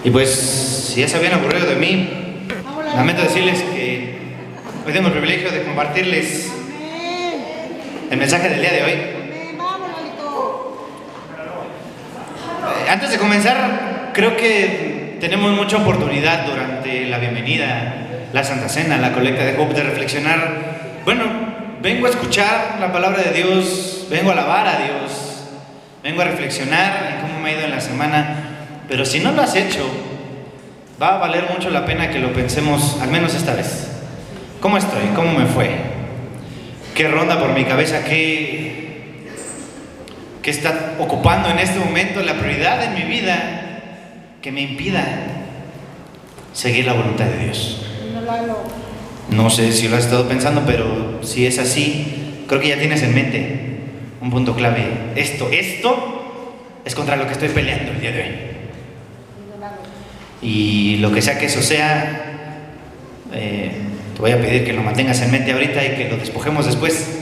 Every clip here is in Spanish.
Y pues, si ya se habían aburrido de mí, lamento decirles que hoy tengo el privilegio de compartirles el mensaje del día de hoy. Antes de comenzar, creo que tenemos mucha oportunidad durante la bienvenida, la Santa Cena, la colecta de Hope, de reflexionar. Bueno, vengo a escuchar la palabra de Dios, vengo a alabar a Dios, vengo a reflexionar en cómo me ha ido en la semana. Pero si no lo has hecho, va a valer mucho la pena que lo pensemos, al menos esta vez. ¿Cómo estoy? ¿Cómo me fue? ¿Qué ronda por mi cabeza? ¿Qué está ocupando en este momento la prioridad en mi vida que me impida seguir la voluntad de Dios? No sé si lo has estado pensando, pero si es así, creo que ya tienes en mente un punto clave. Esto es contra lo que estoy peleando el día de hoy. Y lo que sea que eso sea, te voy a pedir que lo mantengas en mente ahorita y que lo despojemos después,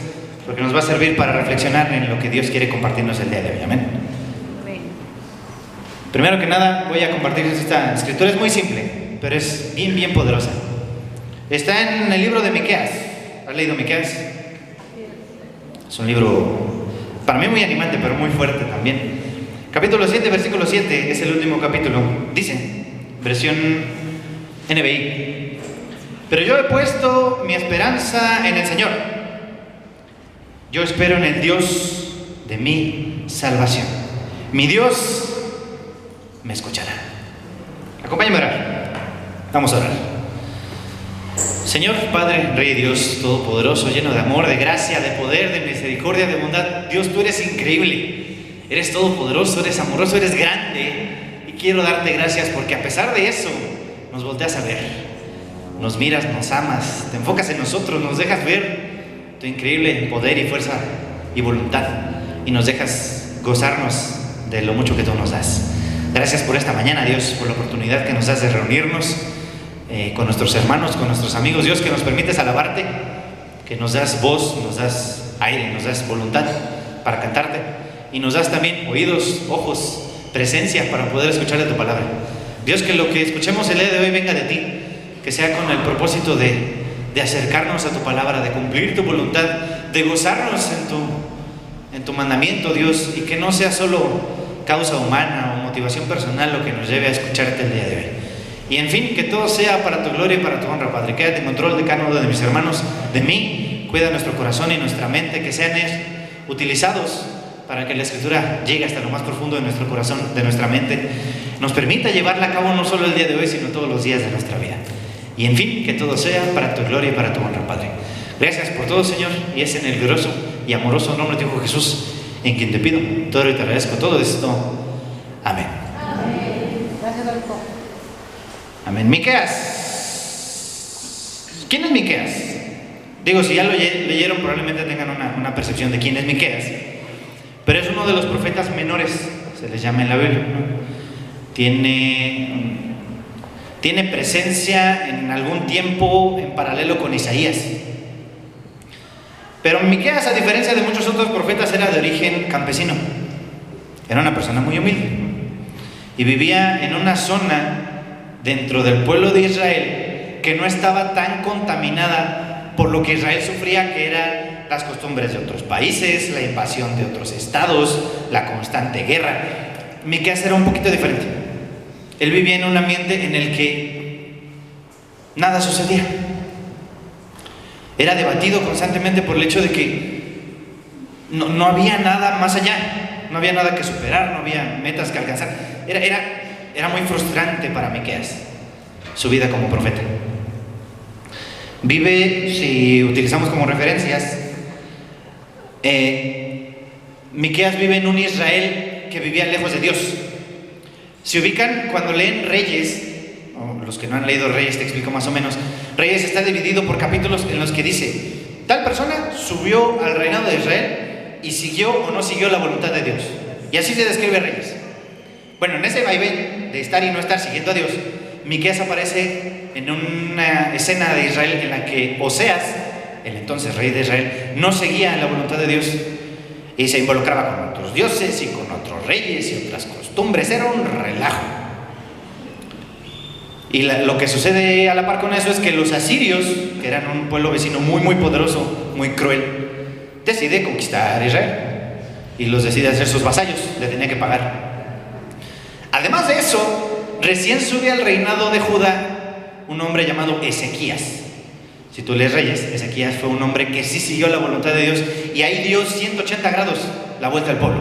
porque nos va a servir para reflexionar en lo que Dios quiere compartirnos el día de hoy. Amén. Primero que nada, voy a compartirles esta escritura. Es muy simple, pero es bien poderosa. Está en el libro de Miqueas. ¿Has leído Miqueas? Es un libro para mí muy animante, pero muy fuerte también. Capítulo 7, versículo 7, es el último capítulo. Dice, versión NBI: pero yo he puesto mi esperanza en el Señor. Yo espero en el Dios de mi salvación. Mi Dios me escuchará. Acompáñame a orar. Vamos a orar. Señor, Padre, Rey Dios Todopoderoso, lleno de amor, de gracia, de poder, de misericordia, de bondad. Dios, tú eres increíble. Eres todopoderoso, eres amoroso, eres grande. Y quiero darte gracias porque a pesar de eso, nos volteas a ver. Nos miras, nos amas, te enfocas en nosotros, nos dejas ver tu increíble poder y fuerza y voluntad. Y nos dejas gozarnos de lo mucho que tú nos das. Gracias por esta mañana, Dios, por la oportunidad que nos das de reunirnos con nuestros hermanos, con nuestros amigos. Dios, que nos permites alabarte, que nos das voz, nos das aire, nos das voluntad para cantarte. Y nos das también oídos, ojos, presencia para poder escuchar de tu palabra. Dios, que lo que escuchemos el día de hoy venga de ti, que sea con el propósito de acercarnos a tu palabra, de cumplir tu voluntad, de gozarnos en tu mandamiento, Dios, y que no sea solo causa humana o motivación personal lo que nos lleve a escucharte el día de hoy. Y en fin, que todo sea para tu gloria y para tu honra, Padre. Quédate en control de cada uno de mis hermanos, de mí. Cuida nuestro corazón y nuestra mente, que sean utilizados para que la Escritura llegue hasta lo más profundo de nuestro corazón, de nuestra mente, nos permita llevarla a cabo no solo el día de hoy, sino todos los días de nuestra vida. Y en fin, que todo sea para tu gloria y para tu honra, Padre. Gracias por todo, Señor, y es en el glorioso y amoroso nombre de tu Hijo Jesús en quien te pido todo y te agradezco todo esto. Amén. Amén. Gracias, Adolfo. Amén. Miqueas. ¿Quién es Miqueas? Digo, si ya lo leyeron, probablemente tengan una percepción de quién es Miqueas. Pero es uno de los profetas menores, se les llama en la Biblia, ¿no? Tiene presencia en algún tiempo en paralelo con Isaías. Pero Miqueas, a diferencia de muchos otros profetas, era de origen campesino. Era una persona muy humilde y vivía en una zona dentro del pueblo de Israel que no estaba tan contaminada por lo que Israel sufría, que eran las costumbres de otros países, la invasión de otros estados, la constante guerra. Miqueas era un poquito diferente. Él vivía en un ambiente en el que nada sucedía. Era debatido constantemente por el hecho de que no había nada más allá, no había nada que superar, no había metas que alcanzar. Era muy frustrante para Miqueas su vida como profeta. Vive, si utilizamos como referencias, Miqueas vive en un Israel que vivía lejos de Dios. Se ubican cuando leen Reyes, o los que no han leído Reyes te explico más o menos. Reyes está dividido por capítulos en los que dice: tal persona subió al reinado de Israel y siguió o no siguió la voluntad de Dios. Y así se describe Reyes. Bueno, en ese vaivén de estar y no estar siguiendo a Dios, Miqueas aparece en una escena de Israel en la que Oseas, el entonces rey de Israel, no seguía la voluntad de Dios y se involucraba con otros dioses y con otros reyes y otras costumbres. Era un relajo. Y lo que sucede a la par con eso es que los asirios, que eran un pueblo vecino muy muy poderoso, muy cruel, decide conquistar a Israel y los decide hacer sus vasallos, le tenía que pagar. Además de eso, recién sube al reinado de Judá un hombre llamado Ezequías. Si tú lees Reyes, Ezequías fue un hombre que sí siguió la voluntad de Dios, y ahí dio 180 grados la vuelta al pueblo,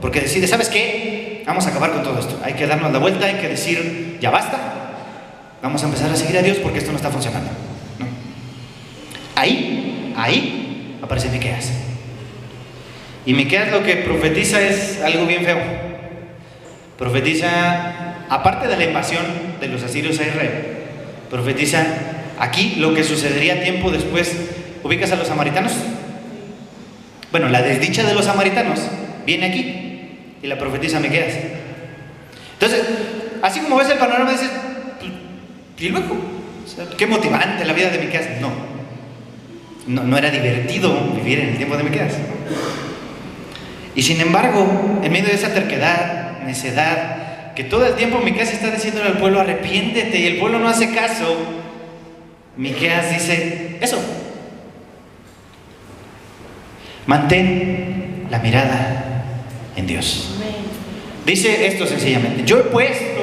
porque decide, ¿sabes qué? Vamos a acabar con todo esto, hay que darnos la vuelta, hay que decir, ya basta, vamos a empezar a seguir a Dios porque esto no está funcionando, ¿no? Ahí aparece Miqueas. Y Miqueas lo que profetiza es algo bien feo. Profetiza, aparte de la invasión de los asirios a Israel, profetiza aquí lo que sucedería tiempo después. ¿Ubicas a los samaritanos? Bueno, la desdicha de los samaritanos viene aquí y la profetiza Miqueas. Entonces, así como ves el panorama, dices, ¿y luego? O sea, qué motivante la vida de Miqueas. No era divertido vivir en el tiempo de Miqueas. Y sin embargo, en medio de esa terquedad, necedad, que todo el tiempo Miqueas está diciéndole al pueblo, arrepiéntete, y el pueblo no hace caso, Miqueas dice eso: mantén la mirada en Dios. Dice esto sencillamente: yo he puesto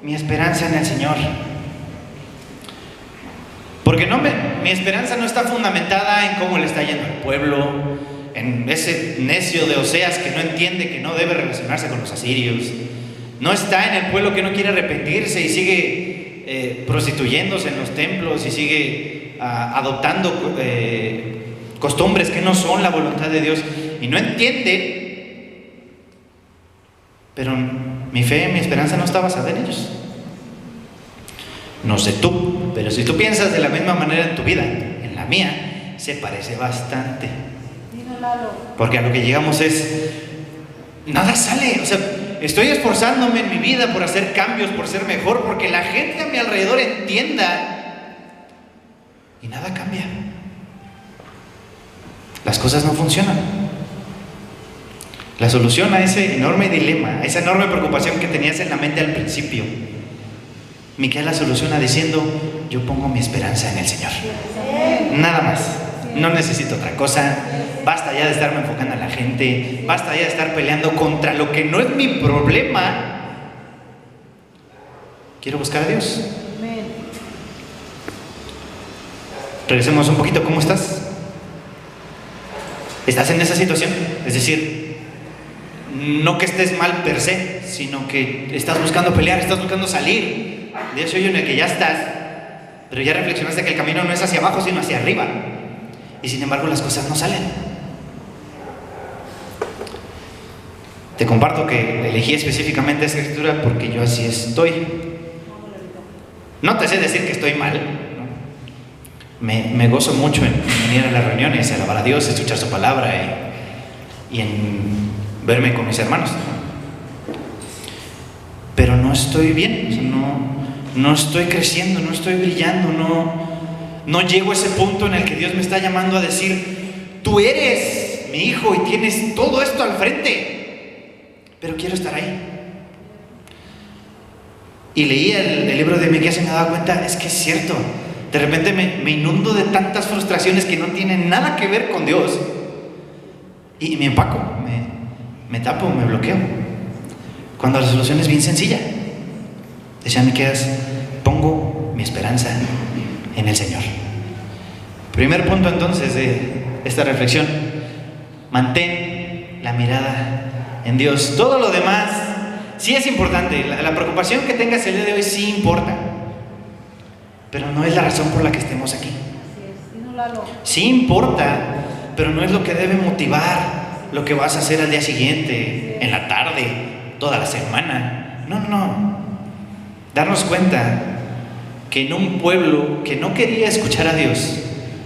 mi esperanza en el Señor. Porque mi esperanza no está fundamentada en cómo le está yendo al pueblo, en ese necio de Oseas que no entiende que no debe relacionarse con los asirios. No está en el pueblo que no quiere arrepentirse y sigue prostituyéndose en los templos y sigue adoptando costumbres que no son la voluntad de Dios y no entiende. Pero mi fe, mi esperanza no está basada en ellos. No sé tú, pero si tú piensas de la misma manera en tu vida, en la mía se parece bastante. Porque a lo que llegamos es, nada sale. O sea, estoy esforzándome en mi vida por hacer cambios, por ser mejor, porque la gente a mi alrededor entienda, y nada cambia. Las cosas no funcionan. La solución a ese enorme dilema, a esa enorme preocupación que tenías en la mente al principio, Miqueas la soluciona diciendo: yo pongo mi esperanza en el Señor. Nada más. No necesito otra cosa. Basta ya de estarme enfocando a la gente. Basta ya de estar peleando contra lo que no es mi problema. Quiero buscar a Dios. Regresemos un poquito. ¿Cómo estás? ¿Estás en esa situación? Es decir, no que estés mal per se, sino que estás buscando pelear, estás buscando salir de ese hoyo en el que ya estás, pero ya reflexionaste que el camino no es hacia abajo, sino hacia arriba. Y sin embargo las cosas no salen. Te comparto que elegí específicamente esta escritura porque yo así estoy. No te sé decir que estoy mal, ¿no? Me gozo mucho en venir a las reuniones, a alabar a Dios, escuchar su palabra y en verme con mis hermanos, ¿no? Pero no estoy bien. O sea, no estoy creciendo, no estoy brillando, no llego a ese punto en el que Dios me está llamando a decir: tú eres mi hijo y tienes todo esto al frente, pero quiero estar ahí. Y leía el libro de Miqueas y me daba cuenta, es que es cierto. De repente me inundo de tantas frustraciones que no tienen nada que ver con Dios y me empaco, me tapo, me bloqueo, cuando la solución es bien sencilla. Decía Miqueas: pongo mi esperanza en el Señor. Primer punto entonces de esta reflexión: mantén la mirada en Dios. Todo lo demás sí es importante. La preocupación que tengas el día de hoy sí importa, pero no es la razón por la que estemos aquí. Sí importa, pero no es lo que debe motivar lo que vas a hacer al día siguiente, en la tarde, toda la semana. No. Darnos cuenta que en un pueblo que no quería escuchar a Dios,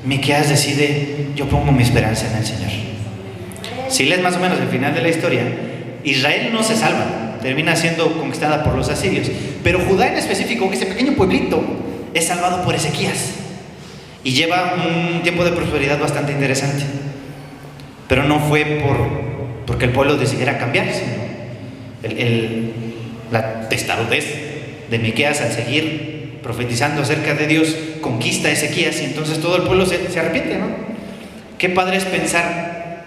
Miqueas decide: yo pongo mi esperanza en el Señor. Si lees más o menos el final de la historia, Israel no se salva, termina siendo conquistada por los asirios, pero Judá en específico, ese pequeño pueblito, es salvado por Ezequías y lleva un tiempo de prosperidad bastante interesante. Pero no fue porque el pueblo decidiera cambiar, sino la testarudez de Miqueas, al seguir profetizando acerca de Dios, conquista a Ezequías y entonces todo el pueblo se arrepiente, ¿no? Qué padre es pensar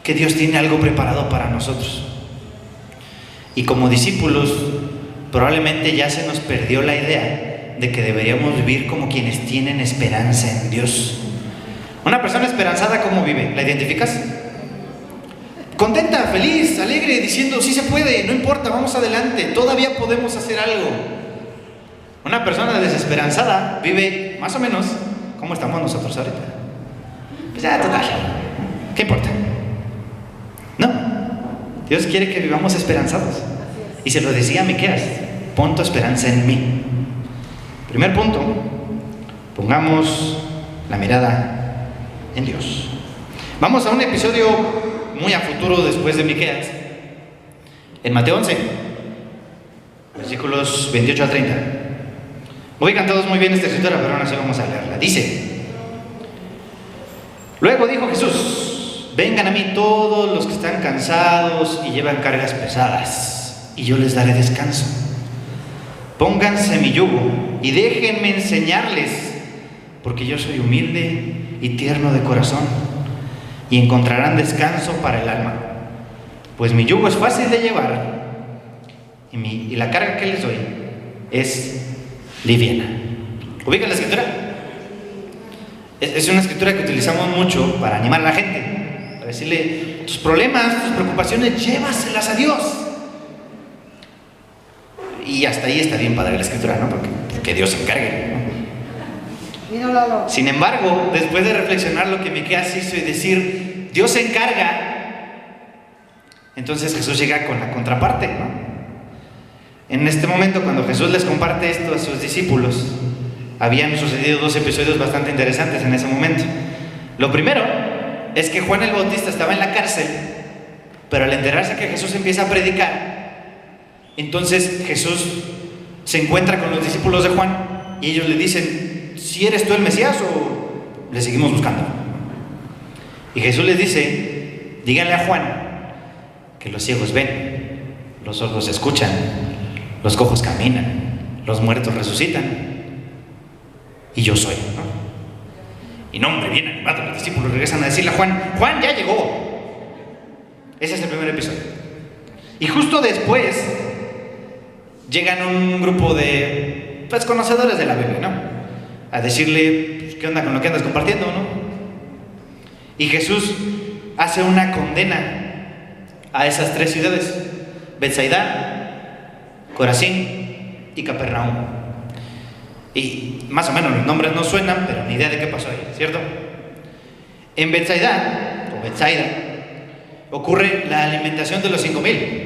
que Dios tiene algo preparado para nosotros. Y como discípulos, probablemente ya se nos perdió la idea de que deberíamos vivir como quienes tienen esperanza en Dios. Una persona esperanzada, ¿cómo vive? ¿La identificas? Contenta, feliz, alegre, diciendo, sí se puede, no importa, vamos adelante, todavía podemos hacer algo. Una persona desesperanzada vive más o menos como estamos nosotros ahorita. Pues ya, total, ¿qué importa? No, Dios quiere que vivamos esperanzados. Y se lo decía a Miqueas, pon tu esperanza en mí. Primer punto, pongamos la mirada en Dios. Vamos a un episodio muy a futuro después de Miqueas, en Mateo 11, versículos 28 al 30. Oigan todos muy bien esta escritura, pero aún así vamos a leerla. Dice: luego dijo Jesús, vengan a mí todos los que están cansados y llevan cargas pesadas, y yo les daré descanso. Pónganse mi yugo y déjenme enseñarles, porque yo soy humilde y tierno de corazón, y encontrarán descanso para el alma, pues mi yugo es fácil de llevar y la carga que les doy es liviana. ¿Ubican la escritura? Es una escritura que utilizamos mucho para animar a la gente, para decirle, tus problemas, tus preocupaciones, llévaselas a Dios. Y hasta ahí está bien padre la escritura, ¿no? Porque Dios se encargue, ¿no? Sin embargo, después de reflexionar lo que Miqueas hizo y decir, Dios se encarga, entonces Jesús llega con la contraparte, ¿no? En este momento, cuando Jesús les comparte esto a sus discípulos, habían sucedido dos episodios bastante interesantes en ese momento. Lo primero es que Juan el Bautista estaba en la cárcel, pero al enterarse que Jesús empieza a predicar, entonces Jesús se encuentra con los discípulos de Juan y ellos le dicen, ¿si eres tú el Mesías o le seguimos buscando? Y Jesús les dice, díganle a Juan que los ciegos ven, los sordos escuchan, los cojos caminan, los muertos resucitan, y yo soy, ¿no? Y no, hombre, bien animado, los discípulos regresan a decirle a Juan, Juan ya llegó. Ese es el primer episodio. Y justo después llegan un grupo de conocedores de la Biblia, ¿no? A decirle, pues, ¿qué onda con lo que andas compartiendo, no? Y Jesús hace una condena a esas tres ciudades: Betsaida, Corazín y Capernaum. Y más o menos los nombres no suenan, pero ni idea de qué pasó ahí, ¿cierto? En Betsaida ocurre la alimentación de los 5,000.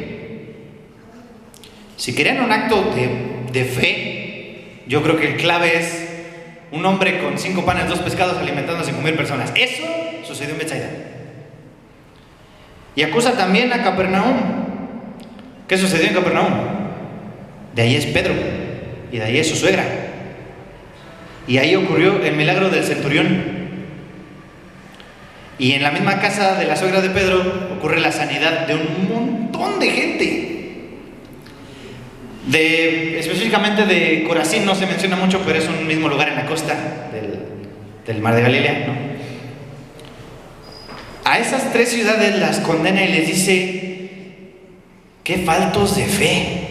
Si querían un acto de fe, yo creo que el clave es un hombre con 5 panes, 2 pescados alimentando a 5,000 personas. Eso sucedió en Betsaida. Y acusa también a Capernaum. ¿Qué sucedió en Capernaum? De ahí es Pedro, y de ahí es su suegra. Y ahí ocurrió el milagro del centurión. Y en la misma casa de la suegra de Pedro ocurre la sanidad de un montón de gente. Específicamente de Corazín no se menciona mucho, pero es un mismo lugar en la costa del mar de Galilea, ¿no? A esas tres ciudades las condena y les dice, qué faltos de fe.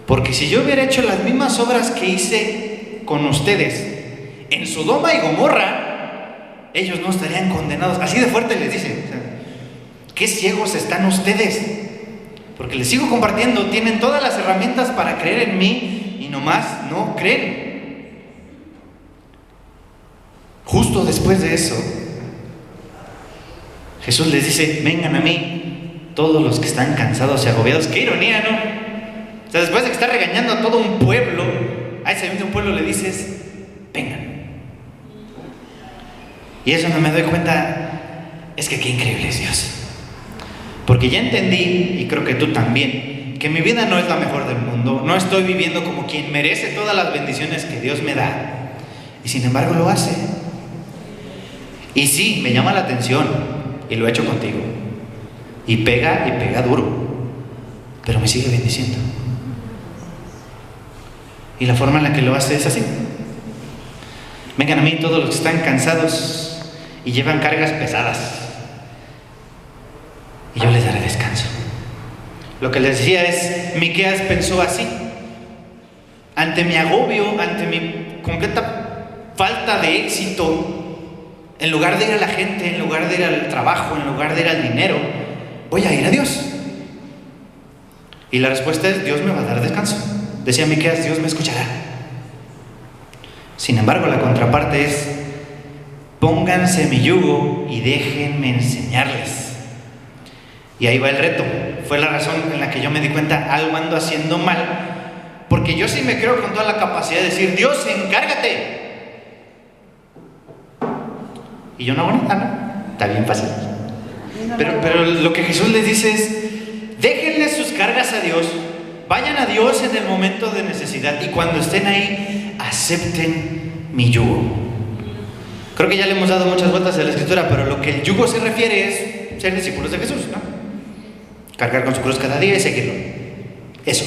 Porque si yo hubiera hecho las mismas obras que hice con ustedes en Sodoma y Gomorra, ellos no estarían condenados. Así de fuerte les dice, o sea, qué ciegos están ustedes, porque les sigo compartiendo, tienen todas las herramientas para creer en mí y nomás no creen. Justo después de eso, Jesús les dice, vengan a mí todos los que están cansados y agobiados. Qué ironía, ¿no? O sea, después de que está regañando a todo un pueblo, a ese mismo pueblo le dices, vengan. Y eso no me doy cuenta, es que qué increíble es Dios. Porque ya entendí, y creo que tú también, que mi vida no es la mejor del mundo. No estoy viviendo como quien merece todas las bendiciones que Dios me da. Y sin embargo lo hace. Y sí, me llama la atención, y lo he hecho contigo. Y pega duro, pero me sigue bendiciendo. Y la forma en la que lo hace es así: vengan a mí todos los que están cansados y llevan cargas pesadas, y yo les daré descanso. Lo que les decía es, Miqueas pensó así. Ante mi agobio, ante mi completa falta de éxito, en lugar de ir a la gente, en lugar de ir al trabajo, en lugar de ir al dinero, voy a ir a Dios. Y la respuesta es: Dios me va a dar descanso. Decía Miqueas, Dios me escuchará. Sin embargo, la contraparte es: pónganse mi yugo y déjenme enseñarles. Y ahí va el reto. Fue la razón en la que yo me di cuenta, algo ando haciendo mal, porque yo sí me creo con toda la capacidad de decir: Dios, encárgate. Y yo no hago nada, ¿no? Está bien fácil. Pero lo que Jesús les dice es: déjenle sus cargas a Dios, vayan a Dios en el momento de necesidad, y cuando estén ahí, acepten mi yugo. Creo que ya le hemos dado muchas vueltas a la Escritura, pero lo que el yugo se refiere es ser discípulos de Jesús, ¿no? Cargar con su cruz cada día y seguirlo. Eso.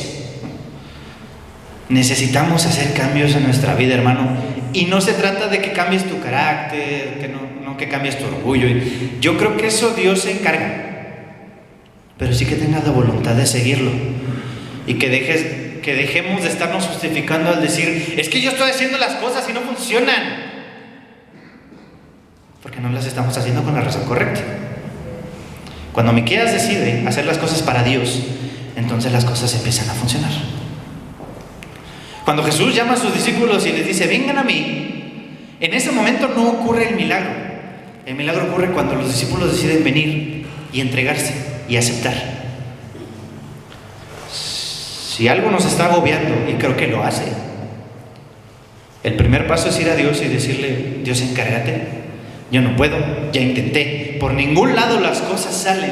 Necesitamos hacer cambios en nuestra vida, hermano. Y no se trata de que cambies tu carácter, que cambies tu orgullo. Yo creo que eso Dios se encarga. Pero sí que tengas la voluntad de seguirlo. Y que dejemos de estarnos justificando al decir: es que yo estoy haciendo las cosas y no funcionan. Porque no las estamos haciendo con la razón correcta. Cuando Miqueas decide hacer las cosas para Dios, entonces las cosas empiezan a funcionar. Cuando Jesús llama a sus discípulos y les dice: vengan a mí, en ese momento no ocurre el milagro. El milagro ocurre cuando los discípulos deciden venir y entregarse y aceptar. Si algo nos está agobiando, y creo que lo hace, el primer paso es ir a Dios y decirle: Dios, encárgate. Yo no puedo, ya intenté, por ningún lado las cosas salen,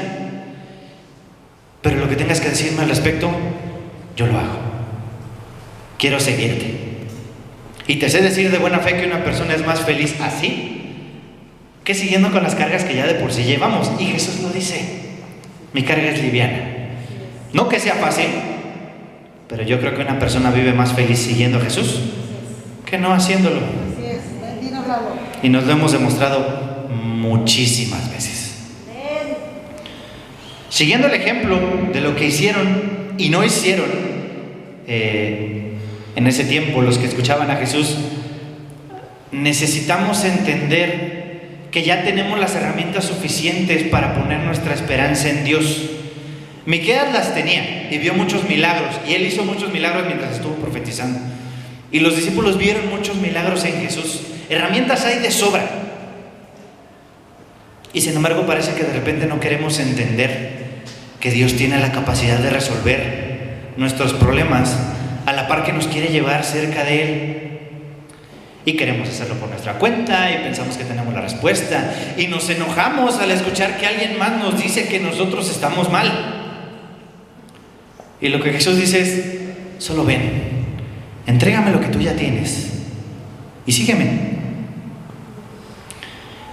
pero lo que tengas que decirme al respecto, yo lo hago. Quiero seguirte. Y te sé decir de buena fe que una persona es más feliz así que siguiendo con las cargas que ya de por sí llevamos. Y Jesús lo dice: mi carga es liviana. No que sea fácil, pero yo creo que una persona vive más feliz siguiendo a Jesús que no haciéndolo. Y nos lo hemos demostrado muchísimas veces. Siguiendo el ejemplo de lo que hicieron y no hicieron en ese tiempo los que escuchaban a Jesús, necesitamos entender que ya tenemos las herramientas suficientes para poner nuestra esperanza en Dios. Miqueas las tenía y vio muchos milagros, y él hizo muchos milagros mientras estuvo profetizando. Y los discípulos vieron muchos milagros en Jesús. Herramientas hay de sobra. Y sin embargo parece que de repente no queremos entender que Dios tiene la capacidad de resolver nuestros problemas a la par que nos quiere llevar cerca de Él. Y queremos hacerlo por nuestra cuenta y pensamos que tenemos la respuesta. Y nos enojamos al escuchar que alguien más nos dice que nosotros estamos mal. Y lo que Jesús dice es: solo ven, entrégame lo que tú ya tienes y sígueme.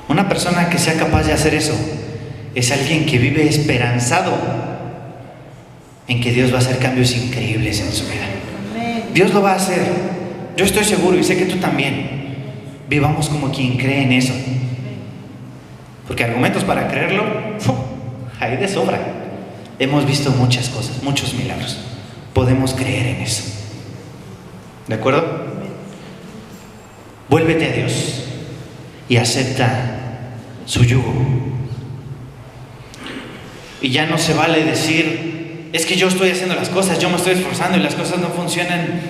Una persona que sea capaz de hacer eso es alguien que vive esperanzado en que Dios va a hacer cambios increíbles en su vida. Dios lo va a hacer. Yo estoy seguro y sé que tú también. Vivamos como quien cree en eso. Porque argumentos para creerlo hay de sobra. Hemos visto muchas cosas, muchos milagros. Podemos creer en eso. ¿De acuerdo? Vuélvete a Dios y acepta su yugo. Y ya no se vale decir: es que yo estoy haciendo las cosas, yo me estoy esforzando y las cosas no funcionan.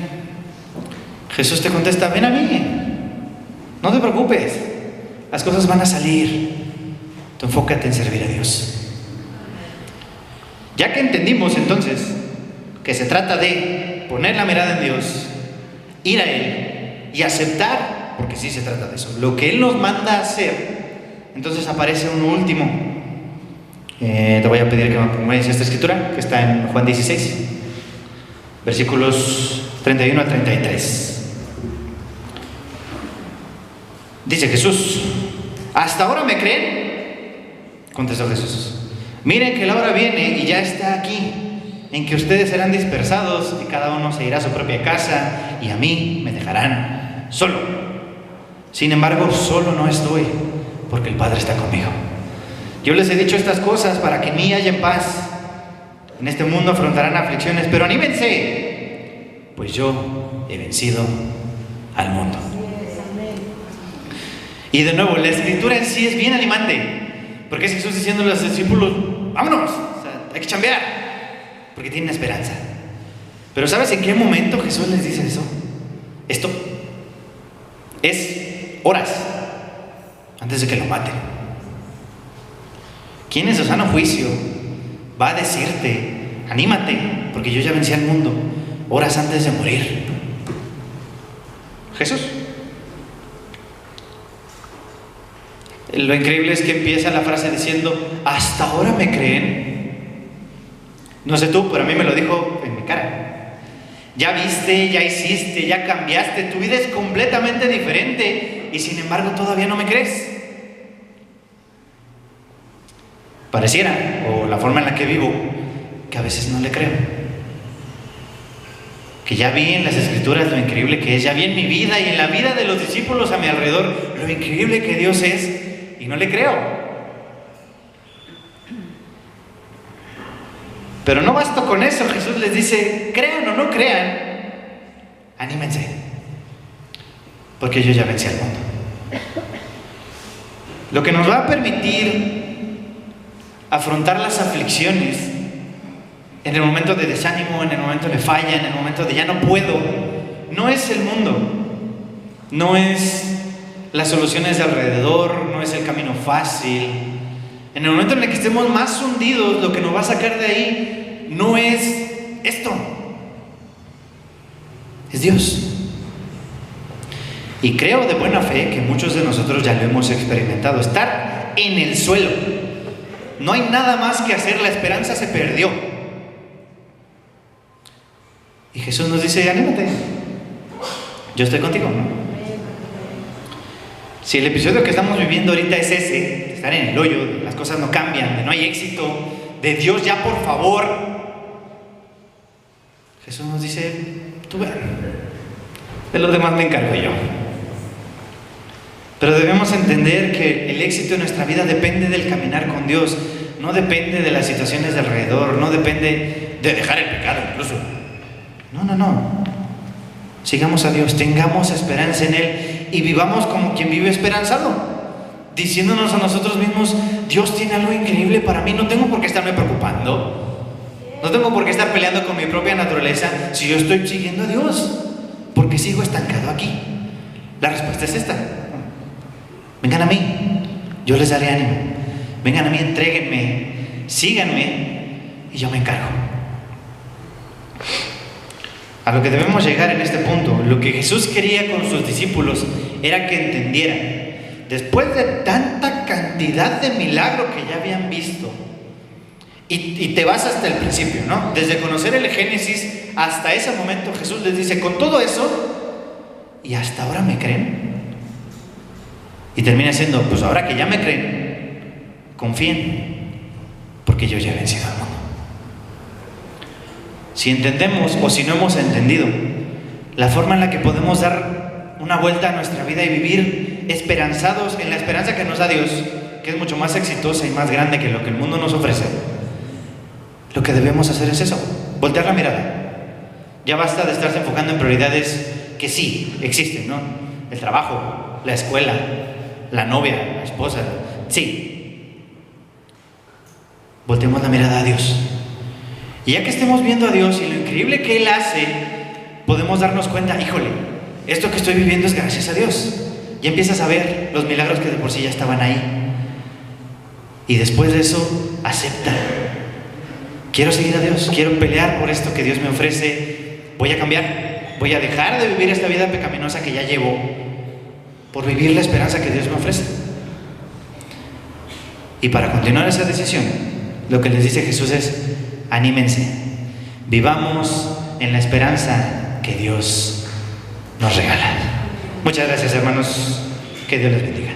Jesús te contesta: ven a mí, no te preocupes, las cosas van a salir. Tú enfócate en servir a Dios. Ya que entendimos entonces que se trata de poner la mirada en Dios, ir a Él y aceptar, porque sí se trata de eso, lo que Él nos manda a hacer, entonces aparece un último. Te voy a pedir que me pongas esta escritura que está en Juan 16, versículos 31 a 33. Dice Jesús: ¿hasta ahora me creen? Contestó Jesús: miren que la hora viene y ya está aquí, en que ustedes serán dispersados y cada uno se irá a su propia casa y a mí me dejarán solo. Sin embargo, solo no estoy, porque el Padre está conmigo. Yo les he dicho estas cosas para que en mí haya paz. En este mundo afrontarán aflicciones, pero anímense, pues yo he vencido al mundo. Y de nuevo, la escritura en sí es bien animante, porque es Jesús diciéndole a los discípulos: vámonos, o sea, hay que chambear, porque tienen esperanza. Pero ¿sabes en qué momento Jesús les dice eso? Esto es horas antes de que lo maten. ¿Quién en su sano juicio va a decirte: anímate, porque yo ya vencí al mundo, horas antes de morir? Jesús. Lo increíble es que empieza la frase diciendo: ¿hasta ahora me creen? No sé tú, pero a mí me lo dijo en mi cara. Ya viste, ya hiciste, ya cambiaste, tu vida es completamente diferente y sin embargo todavía no me crees. Pareciera, o la forma en la que vivo, que a veces no le creo. Que ya vi en las escrituras lo increíble que es, ya vi en mi vida y en la vida de los discípulos a mi alrededor lo increíble que Dios es, y no le creo. Pero no basta con eso. Jesús les dice: crean o no crean, anímense, porque yo ya vencí al mundo. Lo que nos va a permitir afrontar las aflicciones en el momento de desánimo, en el momento de falla, en el momento de ya no puedo, no es el mundo, no es las soluciones de alrededor, no es el camino fácil. En el momento en el que estemos más hundidos, lo que nos va a sacar de ahí no es esto, es Dios. Y creo de buena fe que muchos de nosotros ya lo hemos experimentado, estar en el suelo. No hay nada más que hacer, la esperanza se perdió. Y Jesús nos dice: anímate, yo estoy contigo, ¿no? Si el episodio que estamos viviendo ahorita es ese, de estar en el hoyo, de las cosas no cambian, de no hay éxito, de Dios ya por favor, Jesús nos dice: tú ve, de los demás me encargo yo. Pero debemos entender que el éxito en nuestra vida depende del caminar con Dios, no depende de las situaciones de alrededor, no depende de dejar el pecado incluso. No. Sigamos a Dios, tengamos esperanza en Él y vivamos como quien vive esperanzado, diciéndonos a nosotros mismos: Dios tiene algo increíble para mí, no tengo por qué estarme preocupando, no tengo por qué estar peleando con mi propia naturaleza si yo estoy siguiendo a Dios, porque sigo estancado aquí. La respuesta es esta: vengan a mí, yo les daré ánimo, vengan a mí, entréguenme, síganme y yo me encargo. A lo que debemos llegar en este punto, lo que Jesús quería con sus discípulos era que entendieran, después de tanta cantidad de milagros que ya habían visto, y te vas hasta el principio, ¿no? Desde conocer el Génesis hasta ese momento, Jesús les dice: con todo eso, ¿y hasta ahora me creen? Y termina siendo: pues ahora que ya me creen, confíen, porque yo ya he vencido al mundo. Si entendemos o si no hemos entendido la forma en la que podemos dar una vuelta a nuestra vida y vivir esperanzados en la esperanza que nos da Dios, que es mucho más exitosa y más grande que lo que el mundo nos ofrece, lo que debemos hacer es eso: voltear la mirada. Ya basta de estarse enfocando en prioridades que sí existen, ¿no? El trabajo, la escuela, la novia, la esposa, sí. Volteemos la mirada a Dios. Y ya que estemos viendo a Dios y lo increíble que Él hace, podemos darnos cuenta: híjole, esto que estoy viviendo es gracias a Dios. Y empiezas a ver los milagros que de por sí ya estaban ahí. Y después de eso, acepta: quiero seguir a Dios, quiero pelear por esto que Dios me ofrece, voy a cambiar, voy a dejar de vivir esta vida pecaminosa que ya llevo, por vivir la esperanza que Dios me ofrece. Y para continuar esa decisión, lo que les dice Jesús es: anímense, vivamos en la esperanza que Dios nos regala. Muchas gracias, hermanos, que Dios les bendiga.